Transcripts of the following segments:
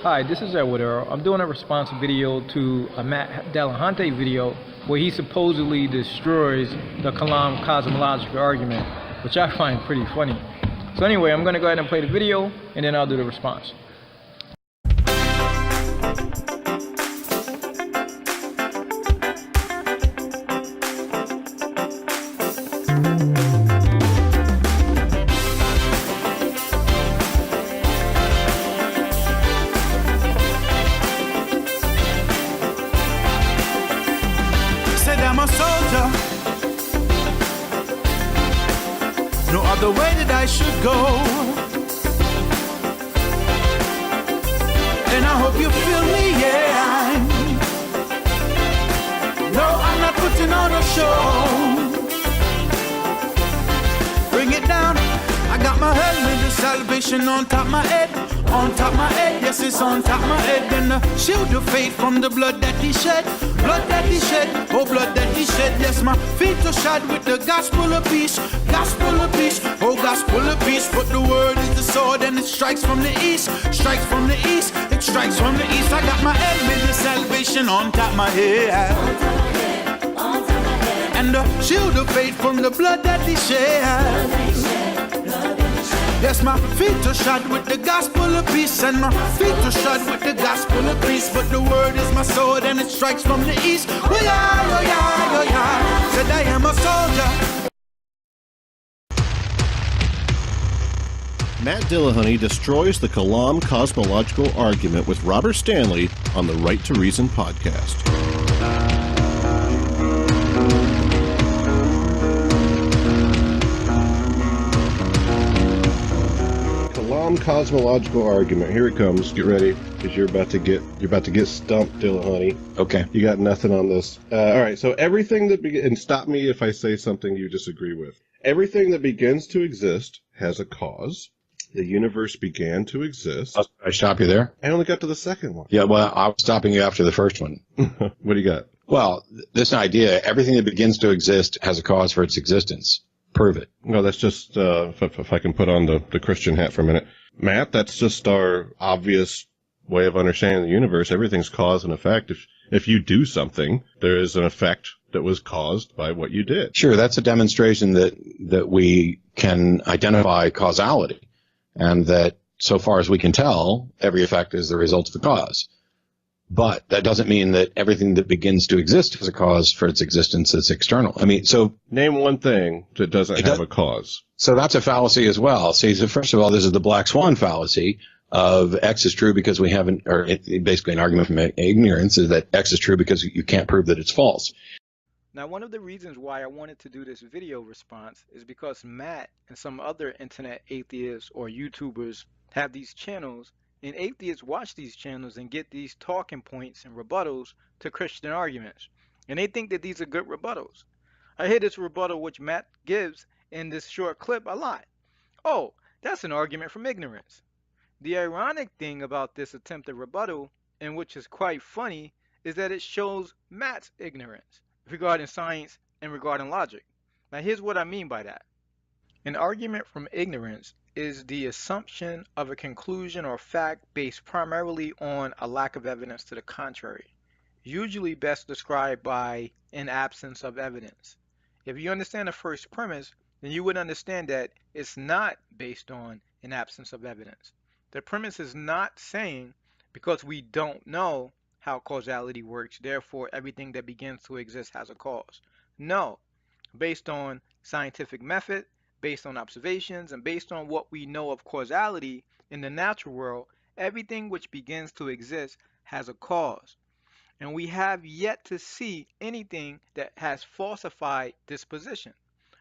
Hi, this is Edward Earl. I'm doing a response video to a Matt Dillahunty video where he supposedly destroys the kalam cosmological argument, which I find pretty funny. So anyway, I'm going to go ahead and play the video, and then I'll do the response. I'm a soldier. No other way that I should go. And I hope you feel me, yeah. No, I'm not putting on a show. Bring it down. I got my helmet of salvation on top my head. On top my head, yes, it's on top my head. And the shield of faith from the blood that he shed. Blood that he shed, oh blood that he shed. Yes, my feet are shod with the gospel of peace. Gospel of peace, oh gospel of peace. But the word is the sword and it strikes from the east. Strikes from the east, it strikes from the east. I got my helmet of salvation on top my head. And the shield of faith from the blood that he shed. Yes, my feet are shod with the gospel of peace. And my feet are shod with the gospel of peace. But the word is my sword and it strikes from the east. Oh yeah, oh yeah, oh yeah. Said I am a soldier. Matt Dillahunty destroys the kalam cosmological argument with Robert Stanley on the Right to Reason podcast. Cosmological argument. Here it comes. Get ready, because you're about to get stumped, Dillahunty. Okay. You got nothing on this. All right. So everything that and stop me if I say something you disagree with. Everything that begins to exist has a cause. The universe began to exist. I stop you there? I only got to the second one. Yeah. Well, I was stopping you after the first one. What do you got? Well, this idea: everything that begins to exist has a cause for its existence. Prove it. No, that's just if I can put on the Christian hat for a minute. Matt, that's just our obvious way of understanding the universe. Everything's cause and effect. If you do something, there is an effect that was caused by what you did. Sure, that's a demonstration that we can identify causality, and that so far as we can tell, every effect is the result of the cause. But that doesn't mean that everything that begins to exist has a cause for its existence that's external. I mean, so... Name one thing that doesn't have a cause. So that's a fallacy as well. See, so first of all, this is the black swan fallacy of X is true because we haven't, or basically an argument from ignorance is that X is true because you can't prove that it's false. Now, one of the reasons why I wanted to do this video response is because Matt and some other internet atheists or YouTubers have these channels, and atheists watch these channels and get these talking points and rebuttals to Christian arguments. And they think that these are good rebuttals. I hear this rebuttal which Matt gives in this short clip a lot. Oh, that's an argument from ignorance. The ironic thing about this attempted rebuttal, and which is quite funny, is that it shows Matt's ignorance regarding science and regarding logic. Now here's what I mean by that. An argument from ignorance is the assumption of a conclusion or fact based primarily on a lack of evidence to the contrary, usually best described by an absence of evidence. If you understand the first premise, then you would understand that it's not based on an absence of evidence. The premise is not saying because we don't know how causality works, therefore everything that begins to exist has a cause. No, based on scientific method, based on observations, and based on what we know of causality in the natural world, everything which begins to exist has a cause. And we have yet to see anything that has falsified this position.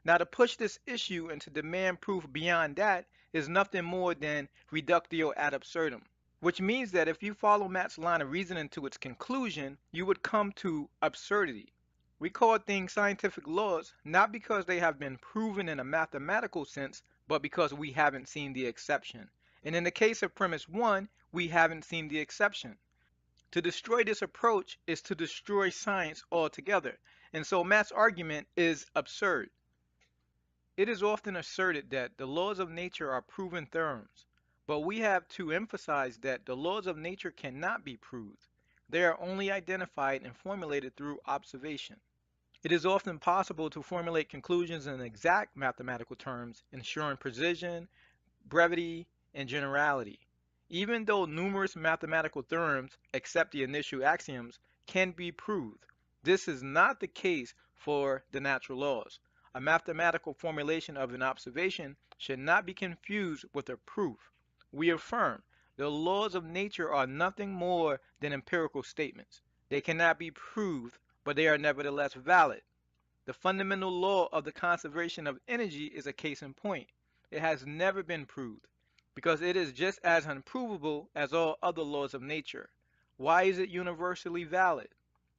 Now, to push this issue and to demand proof beyond that is nothing more than reductio ad absurdum, which means that if you follow Matt's line of reasoning to its conclusion, you would come to absurdity. We call things scientific laws not because they have been proven in a mathematical sense, but because we haven't seen the exception. And in the case of premise 1, we haven't seen the exception. To destroy this approach is to destroy science altogether. And so Matt's argument is absurd. It is often asserted that the laws of nature are proven theorems, But we have to emphasize that the laws of nature cannot be proved. They are only identified and formulated through observation. It is often possible to formulate conclusions in exact mathematical terms, ensuring precision, brevity, and generality. Even though numerous mathematical theorems, except the initial axioms, can be proved, this is not the case for the natural laws. A mathematical formulation of an observation should not be confused with a proof. We affirm the laws of nature are nothing more than empirical statements. They cannot be proved, but they are nevertheless valid. The fundamental law of the conservation of energy is a case in point. It has never been proved because it is just as unprovable as all other laws of nature. Why is it universally valid?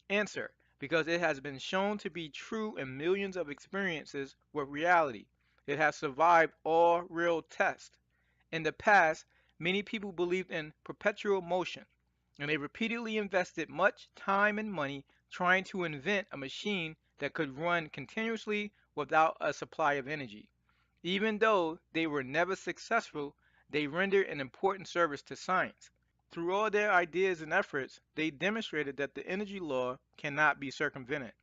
Answer: because it has been shown to be true in millions of experiences with reality. It has survived all real tests. In the past, many people believed in perpetual motion, and they repeatedly invested much time and money trying to invent a machine that could run continuously without a supply of energy. Even though they were never successful, they rendered an important service to science. Through all their ideas and efforts, they demonstrated that the energy law cannot be circumvented.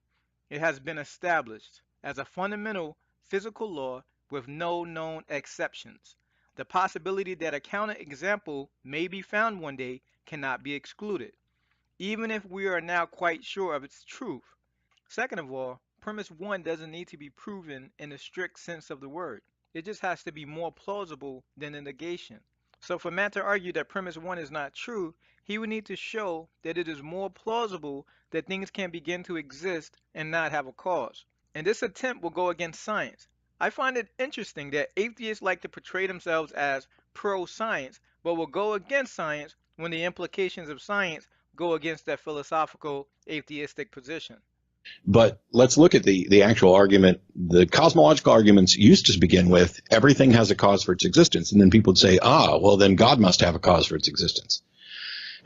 It has been established as a fundamental physical law with no known exceptions. The possibility that a counterexample may be found one day cannot be excluded, even if we are now quite sure of its truth. Second of all, premise 1 doesn't need to be proven in the strict sense of the word. It just has to be more plausible than a negation. So for Matt to argue that premise 1 is not true, he would need to show that it is more plausible that things can begin to exist and not have a cause. And this attempt will go against science. I find it interesting that atheists like to portray themselves as pro-science, but will go against science when the implications of science go against their philosophical atheistic position. But let's look at the actual argument. The cosmological arguments used to begin with everything has a cause for its existence. And then people would say, well, then God must have a cause for its existence.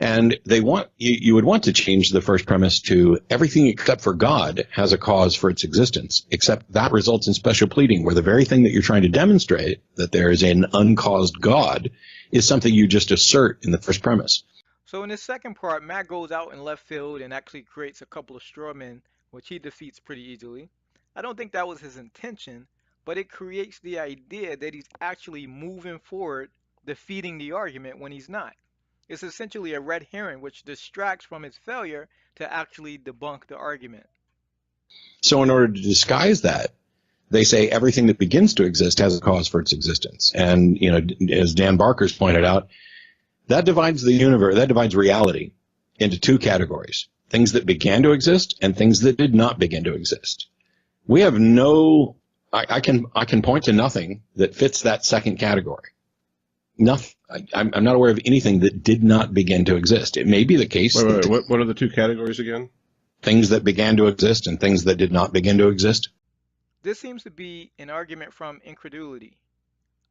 And you would want to change the first premise to everything except for God has a cause for its existence, except that results in special pleading, where the very thing that you're trying to demonstrate, that there is an uncaused God, is something you just assert in the first premise. So in this second part, Matt goes out in left field and actually creates a couple of straw men, which he defeats pretty easily. I don't think that was his intention, but it creates the idea that he's actually moving forward, defeating the argument when he's not. It's essentially a red herring which distracts from his failure to actually debunk the argument. So in order to disguise that, they say everything that begins to exist has a cause for its existence. And, as Dan Barker's pointed out, that divides the universe, that divides reality into two categories: things that began to exist and things that did not begin to exist. We have I can point to nothing that fits that second category. Nothing. I'm not aware of anything that did not begin to exist. It may be the case. Wait. What are the two categories again? Things that began to exist and things that did not begin to exist. This seems to be an argument from incredulity.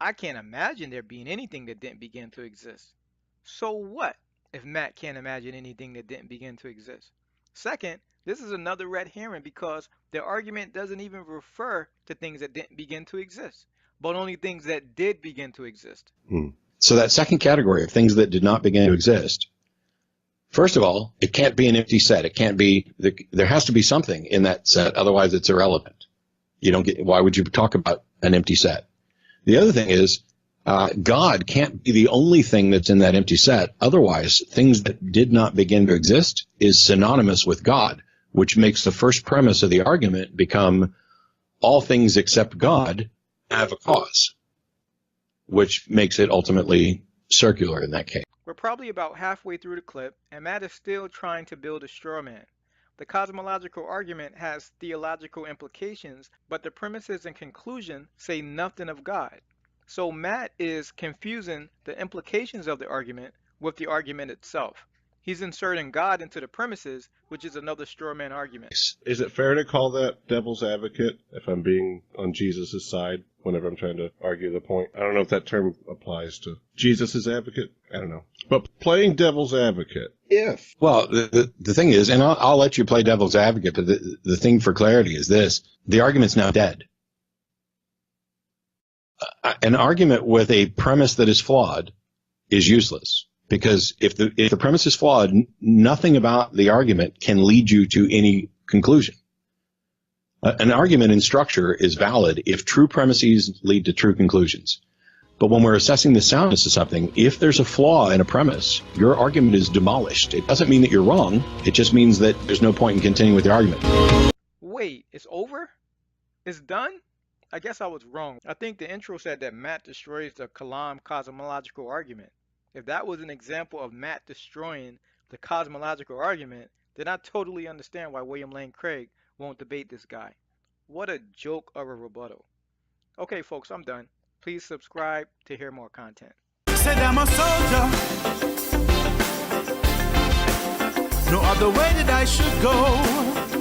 I can't imagine there being anything that didn't begin to exist. So what if Matt can't imagine anything that didn't begin to exist? Second, this is another red herring because the argument doesn't even refer to things that didn't begin to exist, but only things that did begin to exist. So that second category of things that did not begin to exist, first of all, it can't be an empty set. It can't be, there has to be something in that set, otherwise it's irrelevant. Why would you talk about an empty set? The other thing is, God can't be the only thing that's in that empty set. Otherwise, things that did not begin to exist is synonymous with God, which makes the first premise of the argument become all things except God have a cause, which makes it ultimately circular in that case. We're probably about halfway through the clip, and Matt is still trying to build a straw man. The cosmological argument has theological implications, but the premises and conclusion say nothing of God. So Matt is confusing the implications of the argument with the argument itself. He's inserting God into the premises, which is another straw man argument. Is it fair to call that devil's advocate if I'm being on Jesus' side whenever I'm trying to argue the point? I don't know if that term applies to Jesus' advocate. I don't know. But playing devil's advocate, if... Well, the thing is, and I'll let you play devil's advocate, but the thing for clarity is this: the argument's now dead. An argument with a premise that is flawed is useless. Because if the premise is flawed, nothing about the argument can lead you to any conclusion. An argument in structure is valid if true premises lead to true conclusions. But when we're assessing the soundness of something, if there's a flaw in a premise, your argument is demolished. It doesn't mean that you're wrong. It just means that there's no point in continuing with the argument. Wait, it's over? It's done? I guess I was wrong. I think the intro said that Matt destroys the kalam cosmological argument. If that was an example of Matt destroying the cosmological argument, then I totally understand why William Lane Craig won't debate this guy. What a joke of a rebuttal. Okay, folks, I'm done. Please subscribe to hear more content. Said I'm a soldier. No other way that I should go.